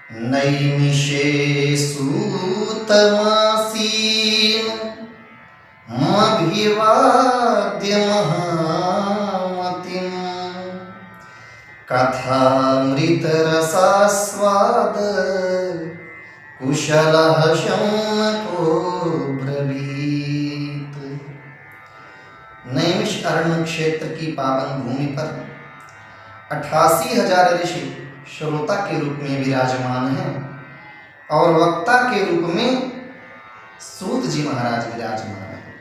नैमिषे सूतमासीन अभिवाद्य महामतिं कथामृतरसास्वाद कुशलः शौनको ब्रवीत। नैमिष अरण्य क्षेत्र की पावन भूमि पर 88,000 ऋषि श्रोता के रूप में विराजमान हैं और वक्ता के रूप में सूत जी महाराज विराजमान हैं।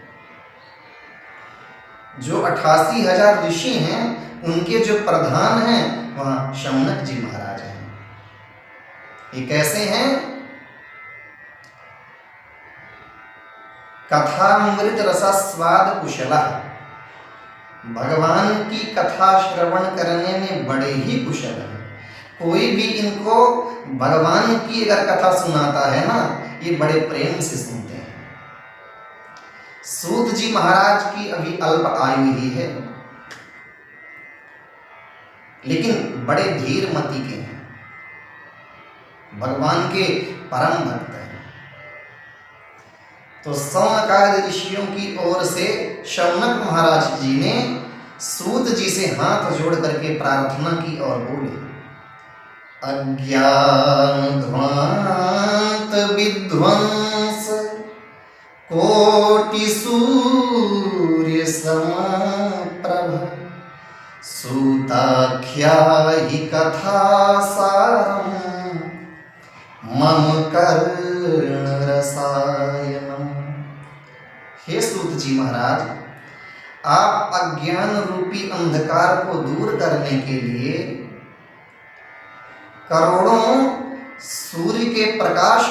जो 88,000 ऋषि हैं उनके जो प्रधान हैं वहाँ शौनक जी महाराज हैं। ये कैसे हैं? कथामृत रसास्वाद कुशला, भगवान की कथा श्रवण करने में बड़े ही कुशल हैं। कोई भी इनको भगवान की अगर कथा सुनाता है ना, ये बड़े प्रेम से सुनते हैं। सूत जी महाराज की अभी अल्प आयु ही है, लेकिन बड़े धीर मति के हैं, भगवान के परम भक्त हैं। तो सौनकादि ऋषियों की ओर से शौनक महाराज जी ने सूत जी से हाथ जोड़ करके प्रार्थना की और बोले, अज्ञान ध्वांत विध्वंस कोटि सूर्य समप्रभ सूताख्याहि कथा सारम मम कर्ण रसायनम। हे सूत जी महाराज, आप अज्ञान रूपी अंधकार को दूर करने के लिए करोड़ों सूर्य के प्रकाश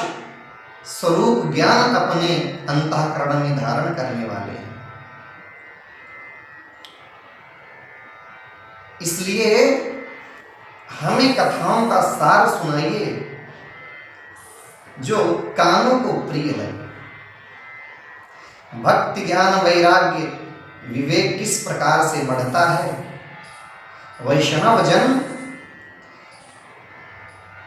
स्वरूप ज्ञान अपने अंतःकरण में धारण करने वाले हैं। इसलिए हमें कथाओं का सार सुनाइए जो कानों को प्रिय लगे। भक्ति ज्ञान वैराग्य विवेक किस प्रकार से बढ़ता है, वैष्णव जन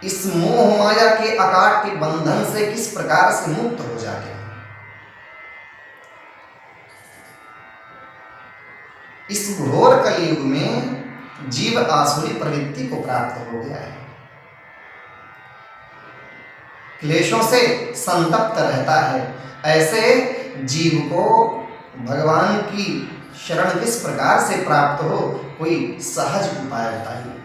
इस मोह माया के अकाट के बंधन से किस प्रकार से मुक्त हो जाते हैं। इस घोर कलयुग में जीव आसुरी प्रवृत्ति को प्राप्त हो गया है, क्लेशों से संतप्त रहता है। ऐसे जीव को भगवान की शरण किस प्रकार से प्राप्त हो, कोई सहज उपाय बताइए।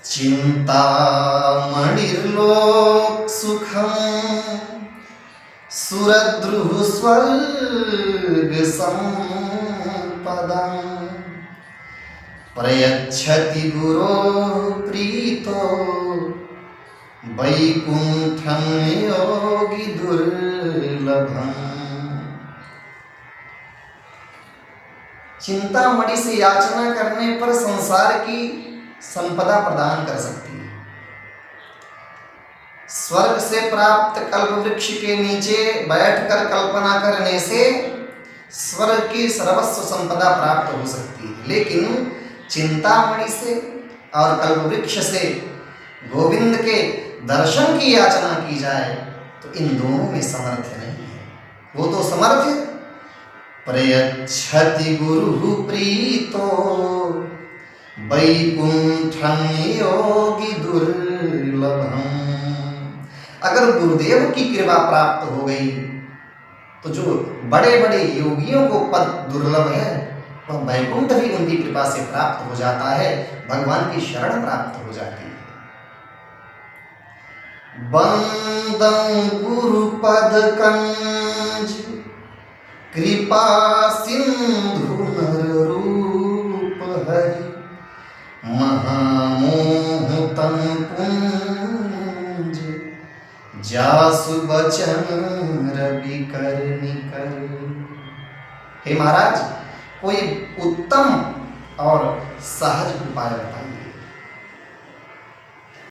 चिंतामणिर्लोक सुखम सुरद्रुः स्वर्ग संपदं प्रयच्छति गुरो प्रीतो वैकुंठं योगी दुर्लभम। चिंतामणि से याचना करने पर संसार की संपदा प्रदान कर सकती है। स्वर्ग से प्राप्त कल्प वृक्ष के नीचे बैठकर कल्पना करने से स्वर्ग की सर्वस्व संपदा प्राप्त हो सकती है, लेकिन चिंतामणि से और कल्प वृक्ष से गोविंद के दर्शन की याचना की जाए तो इन दोनों में सामर्थ्य नहीं है। वो तो समर्थ है। प्रयच्छति गुरु प्रीतो वैकुंठं योगी दुर्लभम। अगर गुरुदेव की कृपा प्राप्त हो गई तो जो बड़े बड़े योगियों को पद दुर्लभ है, वह वैकुंठ भी उनकी कृपा से प्राप्त हो जाता है, भगवान की शरण प्राप्त हो जाती है। बंदं गुरुपद कंज कृपा सिंधु नर रूप हरि महामोहतम पुंज जासु बचन रवि कर निकर। हे महाराज, कोई उत्तम और सहज उपाय बताइए।